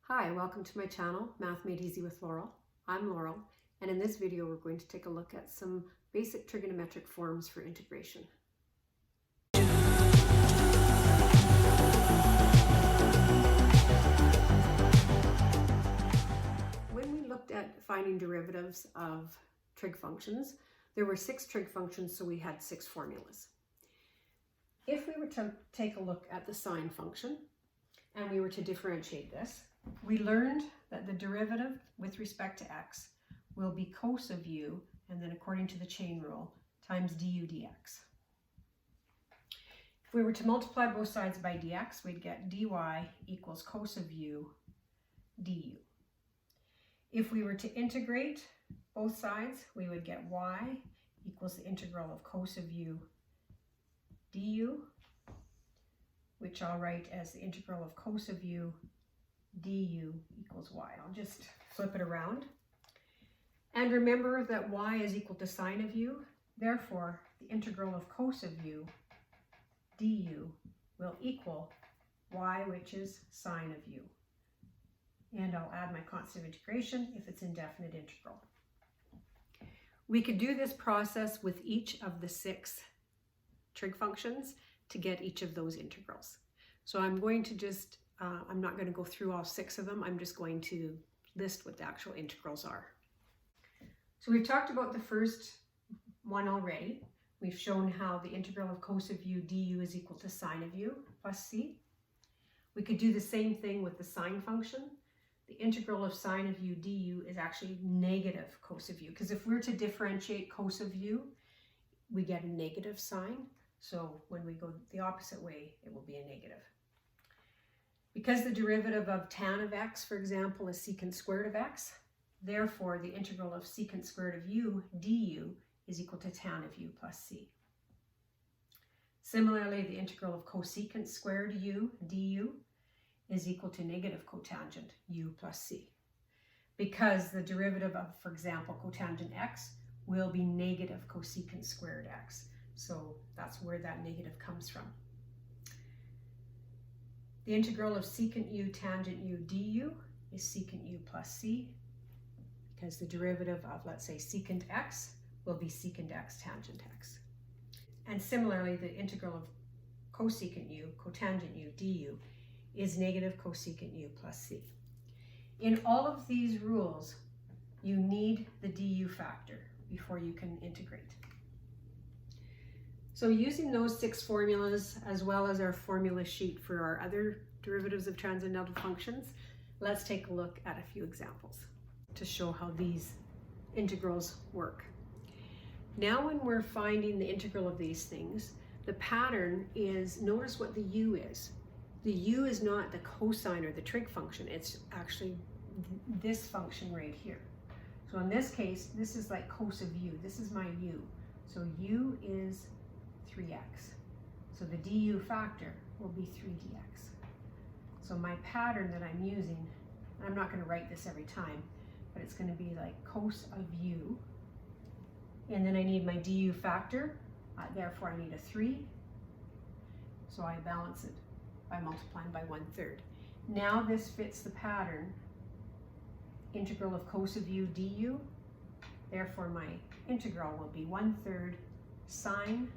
Hi, welcome to my channel, Math Made Easy with Laurel. I'm Laurel, and in this video we're going to take a look at some basic trigonometric forms for integration. When we looked at finding derivatives of trig functions, there were 6 trig functions, so we had 6 formulas. If we were to take a look at the sine function, and we were to differentiate this, we learned that the derivative with respect to x will be cos of u, and then according to the chain rule, times du dx. If we were to multiply both sides by dx, we'd get dy equals cos of u du. If we were to integrate both sides, we would get y equals the integral of cos of u du, which I'll write as the integral of cos of u du equals y. I'll just flip it around. And remember that y is equal to sine of u. Therefore, the integral of cos of u du will equal y, which is sine of u. And I'll add my constant of integration if it's indefinite integral. We could do this process with each of the 6 trig functions to get each of those integrals. So I'm going to just I'm not going to go through all 6 of them. I'm just going to list what the actual integrals are. So we've talked about the first one already. We've shown how the integral of cos of u du is equal to sine of u plus c. We could do the same thing with the sine function. The integral of sine of u du is actually negative cos of u, because if we're to differentiate cos of u, we get a negative sign. So when we go the opposite way, it will be a negative. Because the derivative of tan of x, for example, is secant² of x, therefore the integral of secant² of u du is equal to tan of u plus c. Similarly, the integral of cosecant² u du is equal to negative cotangent u plus c. Because the derivative of, for example, cotangent x will be negative cosecant² x. So that's where that negative comes from. The integral of secant u tangent u du is secant u plus c, because the derivative of, let's say, secant x will be secant x tangent x. And similarly, the integral of cosecant u, cotangent u du, is negative cosecant u plus c. In all of these rules, you need the du factor before you can integrate. So using those 6 formulas, as well as our formula sheet for our other derivatives of transcendental functions, let's take a look at a few examples to show how these integrals work. Now when we're finding the integral of these things, the pattern is, notice what the u is. The u is not the cosine or the trig function, it's actually this function right here. So in this case, this is like cos of u, this is my u. So u is 3x. So the du factor will be 3dx. So my pattern that I'm using, and I'm not going to write this every time, but it's going to be like cos of u, and then I need my du factor, therefore I need a 3, so I balance it by multiplying by 1/3. Now this fits the pattern, integral of cos of u du, therefore my integral will be 1/3 sine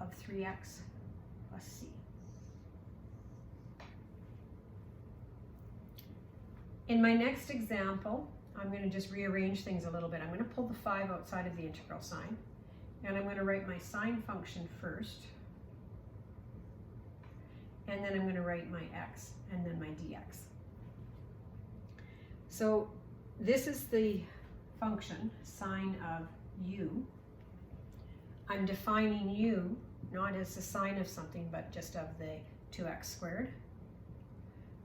of 3x plus c. In my next example, I'm going to just rearrange things a little bit. I'm going to pull the 5 outside of the integral sign, and I'm going to write my sine function first, and then I'm going to write my x, and then my dx. So this is the function, sine of u. I'm defining u not as the sine of something, but just of the 2x².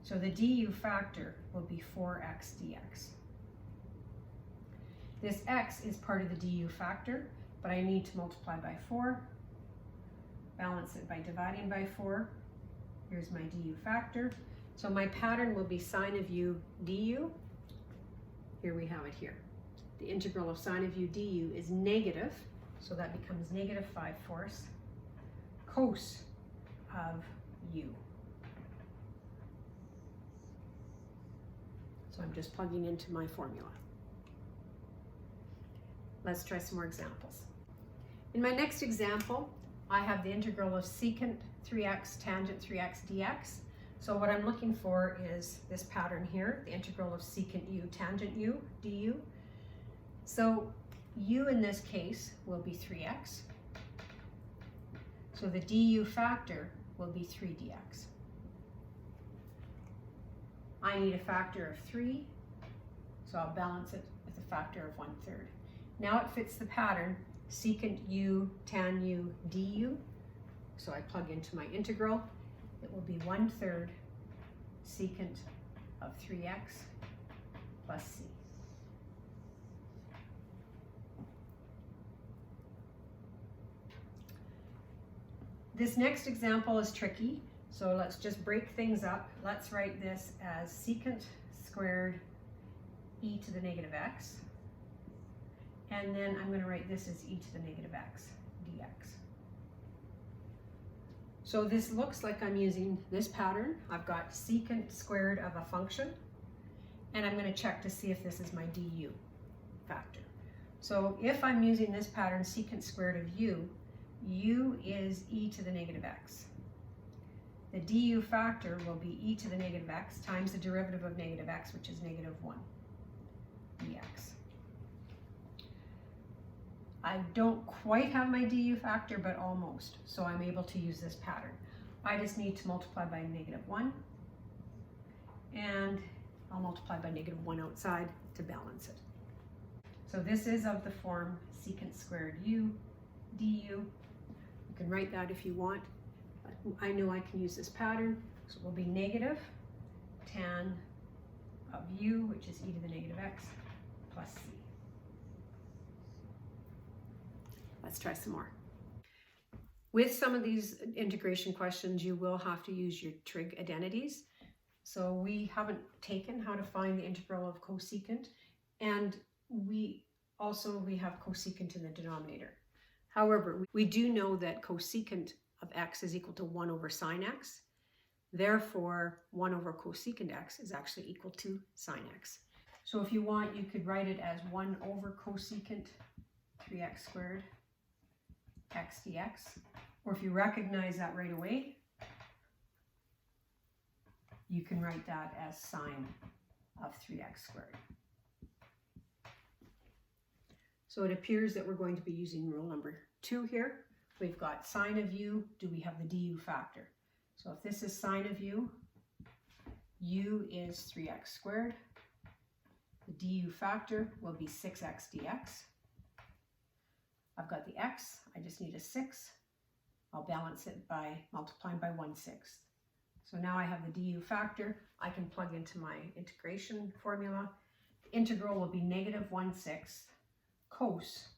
So the du factor will be 4x dx. This x is part of the du factor, but I need to multiply by 4, balance it by dividing by 4. Here's my du factor. So my pattern will be sine of u du. Here we have it here. The integral of sine of u du is negative, so that becomes negative 5/4 cos of u. So I'm just plugging into my formula. Let's try some more examples. In my next example, I have the integral of secant 3x tangent 3x dx. So what I'm looking for is this pattern here, the integral of secant u tangent u du. So u in this case will be 3x. So the du factor will be 3 dx. I need a factor of 3, so I'll balance it with a factor of 1/3. Now it fits the pattern secant u tan u du. So I plug into my integral. It will be 1/3 secant of 3x plus c. This next example is tricky, so let's just break things up. Let's write this as secant squared e to the negative x. And then I'm going to write this as e to the negative x dx. So this looks like I'm using this pattern. I've got secant squared of a function, and I'm going to check to see if this is my du factor. So if I'm using this pattern, secant squared of u, u is e to the negative x. The du factor will be e to the negative x times the derivative of negative x, which is -1 dx. I don't quite have my du factor, but almost, so I'm able to use this pattern. I just need to multiply by -1, and I'll multiply by -1 outside to balance it. So this is of the form secant squared u du. You can write that if you want, but I know I can use this pattern, so it will be negative tan of u, which is e to the negative x, plus c. Let's try some more. With some of these integration questions, you will have to use your trig identities. So we haven't taken how to find the integral of cosecant, and we have cosecant in the denominator. However, we do know that cosecant of x is equal to 1 over sine x. Therefore, 1 over cosecant x is actually equal to sine x. So if you want, you could write it as 1 over cosecant 3x squared x dx. Or if you recognize that right away, you can write that as sine of 3x squared. So it appears that we're going to be using rule number 2 here. We've got sine of u. Do we have the du factor? So if this is sine of u is 3x squared. The du factor will be 6x dx. I've got the x, I just need a 6. I'll balance it by multiplying by 1/6. So now I have the du factor. I can plug into my integration formula. The integral will be -1/6 cos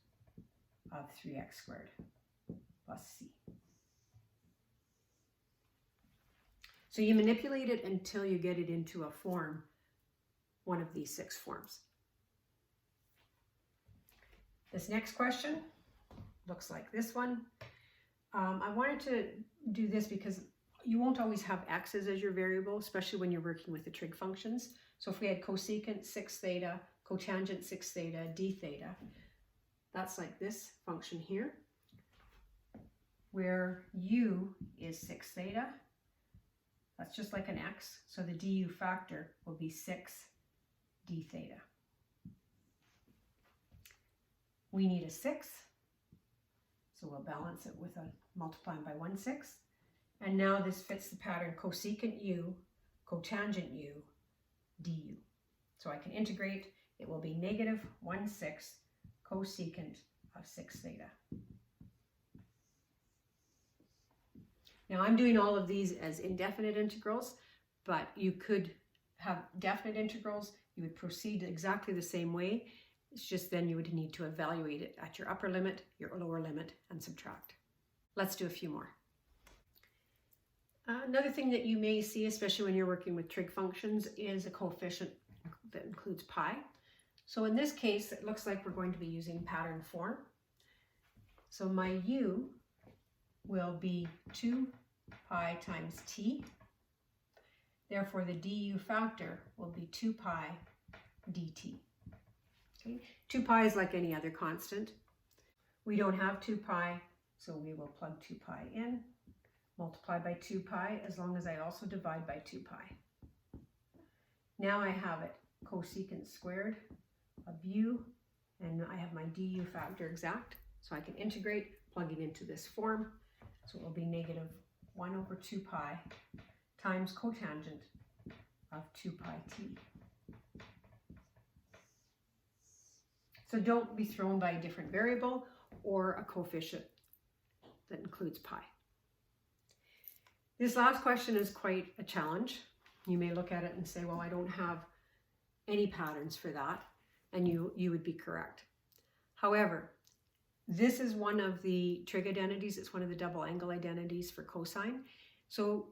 of 3x squared plus c. So you manipulate it until you get it into a form, one of these 6 forms. This next question looks like this one. I wanted to do this because you won't always have x's as your variable, especially when you're working with the trig functions. So if we had cosecant 6 theta, cotangent 6 theta, d theta, that's like this function here, where u is 6 theta. That's just like an x, so the du factor will be 6 d theta. We need a 6, so we'll balance it with a multiplying by 1/6. And now this fits the pattern cosecant u, cotangent u, du. So I can integrate. It will be -1/6 cosecant of 6 theta. Now I'm doing all of these as indefinite integrals, but you could have definite integrals. You would proceed exactly the same way. It's just then you would need to evaluate it at your upper limit, your lower limit, and subtract. Let's do a few more. Another thing that you may see, especially when you're working with trig functions, is a coefficient that includes pi. So in this case, it looks like we're going to be using pattern form. So my u will be 2 pi times t. Therefore, the du factor will be 2 pi dt. Okay? 2 pi is like any other constant. We don't have 2 pi, so we will plug 2 pi in, multiply by 2 pi, as long as I also divide by 2 pi. Now I have it cosecant squared of u, and I have my du factor exact, so I can integrate, plug it into this form. So it will be negative 1 over 2 pi times cotangent of 2 pi t. So don't be thrown by a different variable or a coefficient that includes pi. This last question is quite a challenge. You may look at it and say, well, I don't have any patterns for that, and you would be correct. However, this is one of the trig identities. It's one of the double angle identities for cosine. So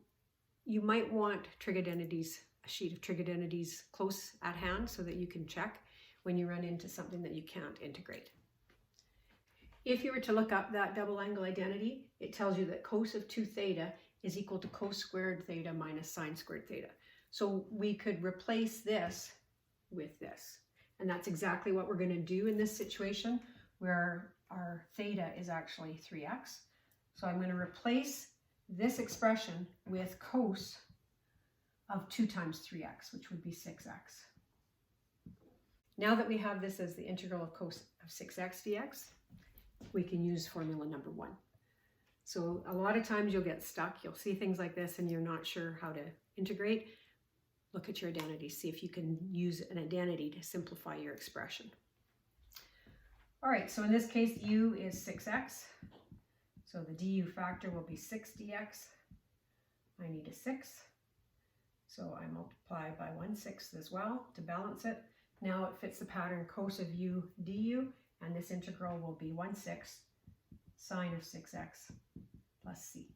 you might want trig identities, a sheet of trig identities close at hand so that you can check when you run into something that you can't integrate. If you were to look up that double angle identity, it tells you that cos of 2 theta is equal to cos squared theta minus sine squared theta. So we could replace this with this. And that's exactly what we're going to do in this situation, where our theta is actually 3x. So I'm going to replace this expression with cos of 2 times 3x, which would be 6x. Now that we have this as the integral of cos of 6x dx, we can use formula number 1. So a lot of times you'll get stuck. You'll see things like this and you're not sure how to integrate. Look at your identity. See if you can use an identity to simplify your expression. All right, so in this case, u is 6x. So the du factor will be 6 dx. I need a 6. So I multiply by 1/6 as well to balance it. Now it fits the pattern cos of u du, and this integral will be 1/6 sine of 6x plus c.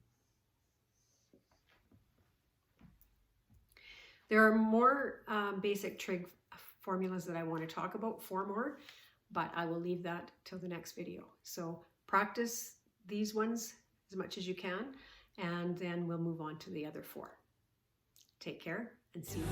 There are more basic trig formulas that I want to talk about, 4 more, but I will leave that till the next video. So practice these ones as much as you can, and then we'll move on to the other 4. Take care and see you.